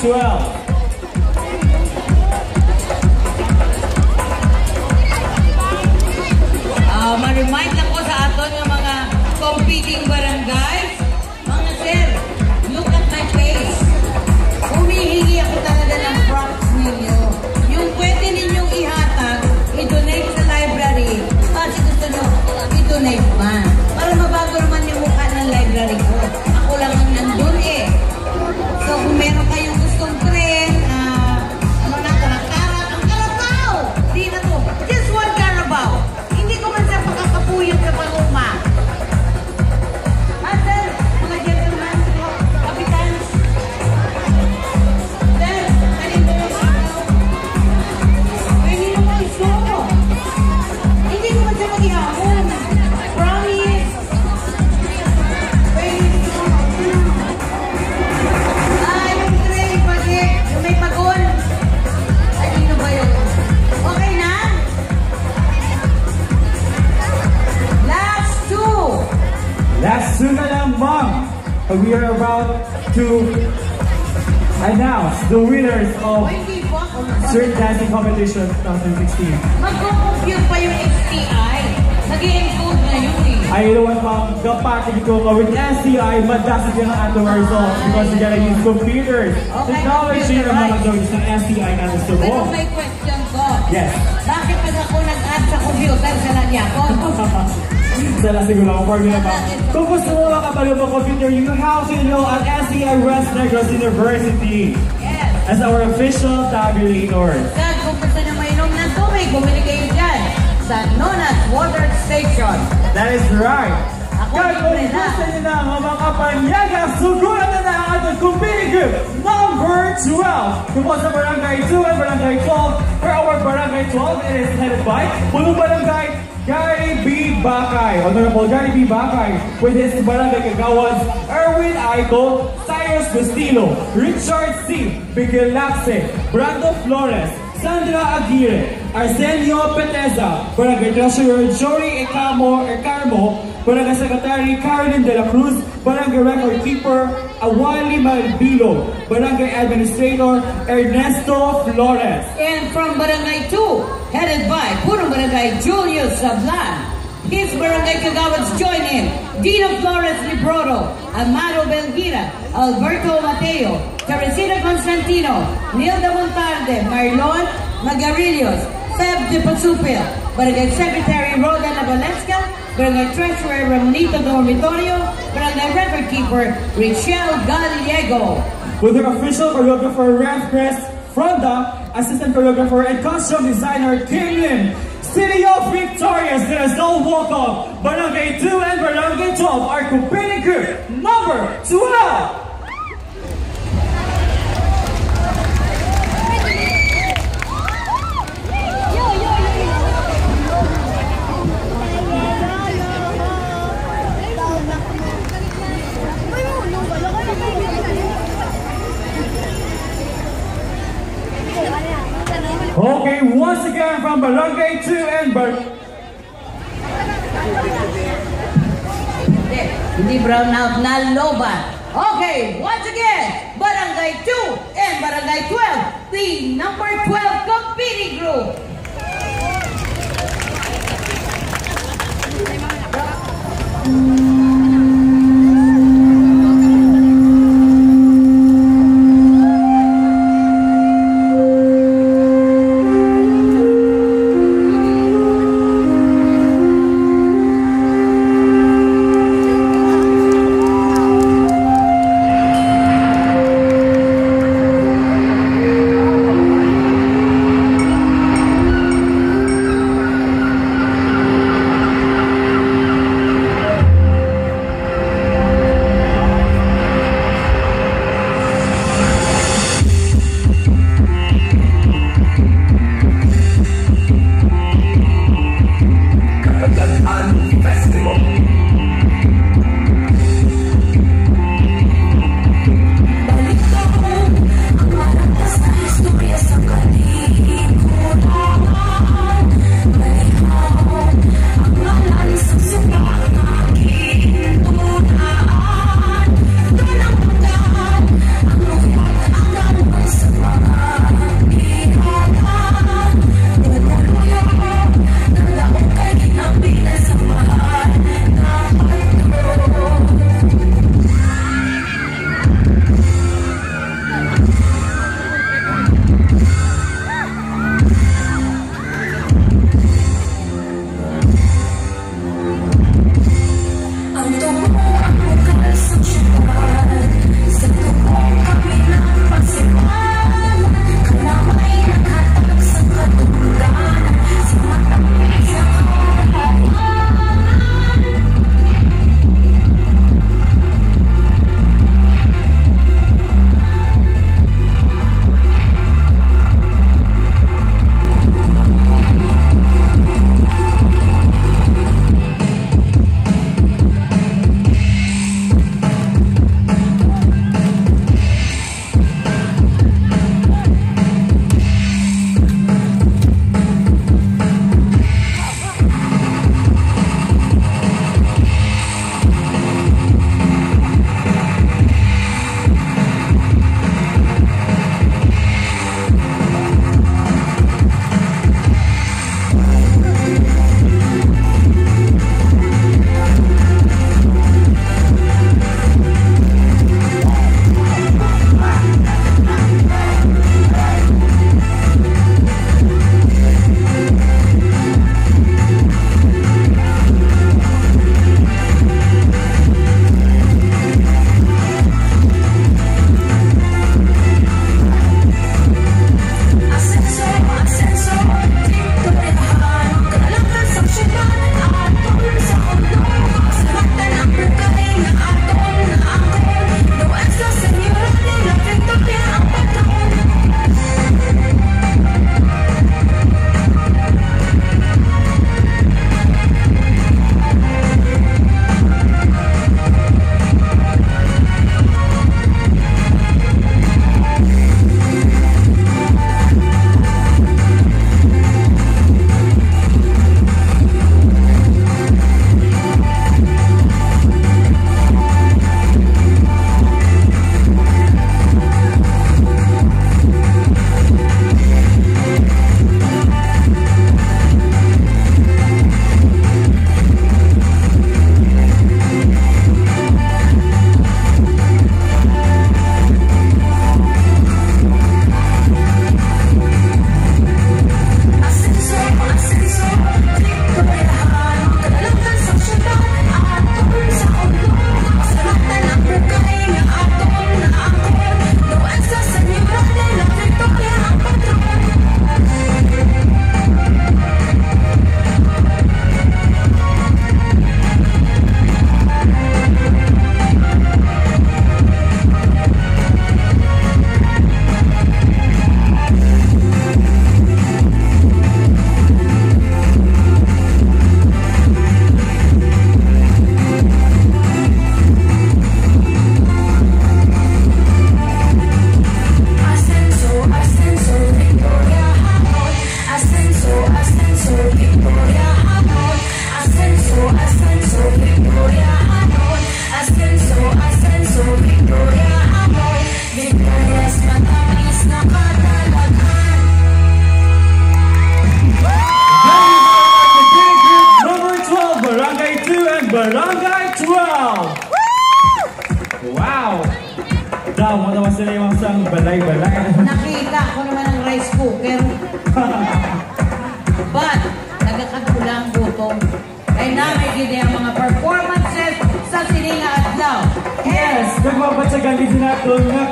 12. Ma-remind lang ko sa aton ng mga competing barangays. Mga sir, look at my face. Humihingi ako talaga ng props ninyo. Yung pwede ninyong ihatag, i-donate sa library. Kasi gusto nyo, i-donate man. Para mabago naman yung mukha ng library ko. Ako lang ang nandun eh. So kung meron kayong gustong trend, karak-karak, ang Carabao! Di na to. Just one Carabao. Hindi ko man sa pakakapuyot sa panguma. Sir, mga gentlemen, kapitans. Sir, kanino yung sigaw? Kanino mo iso? Hindi ko man siya mag-ihapon. Promise. Ay, yung tray, pati. Yung may pagod. Kanino ba yun? Okay na? Last two. Last two na lang, Mom. We are about to announce the winners of Hindi po ako. Street Dancing Competition 2016. Mag-compute pa yung STI. Nag-i-encode na yun eh. I don't want Mom kapatid ko with SCI, madasig yan ang ating results because you gotta use computers. Technology ng mga gawin ng SCI na gusto mo. Pero may question ko. Yes. Bakit pag ako nag-add sa computer sa lanya ko? Sana siguro ako formula pa. Kung gusto mo makapalo mo computer, you have to enroll at SCI West Negros University Yes. as our official tabulator. Sir, kung gusto nyo mainom ng tubig, bumili kayo dyan sa Nonas Water Station. That is right. Ako Kaya kung libre na. gusto nyo na makapanyaga, suguran na ang ating competing group number 12. Kung sa Barangay 2 and Barangay 12, for our Barangay 12, it is headed by Pulong Barangay Gary B. Bakay, Honorable Gary B. Bakay, with his Barangay Kagawas, Erwin Aiko, Cyrus Bustilo, Richard C. Bigilapse, Brando Flores, Sandra Aguirre, Arsenio Peteza, Barangay Treasurer Jory Carmo, Barangay Secretary Carolyn De La Cruz, Barangay Record Keeper Awali Malbilo, Barangay Administrator Ernesto Flores. And from Barangay 2, headed by Purong Barangay Julius Sablan. His Barangay Kagawats join in Dino Flores Librodo, Amaro Belgira, Alberto Mateo, Teresita Constantino, Nilda Montalde, Marlon Magarillos, Feb de Pasupil, Barangay Secretary Roda Navalesca, Barangay Treasurer Ramonito Dormitorio, Barangay Record Keeper Richelle Gallego. With their official choreographer Ralph Crest, Fronda, assistant choreographer and costume designer Kim Lim. City of Victorious, let us all welcome Barangay 2 and Barangay 12, our competing group number 12. Okay, once again from Barangay 2 and Hindi brown out na loban. Okay, once again, Barangay 2 and Barangay 12, the number 12 competing group. matamis na kadalagan. Number 12, Barangay 2 and Barangay 12. Wow! Daw, matawa sila yung isang balay-balay. Nakita ko naman ang rice cooker. But, nagkakagulang gutom. Kaya namin gini ang mga performances sa Sininga Adlaw. Yes! Nagbabatsagan din natin nga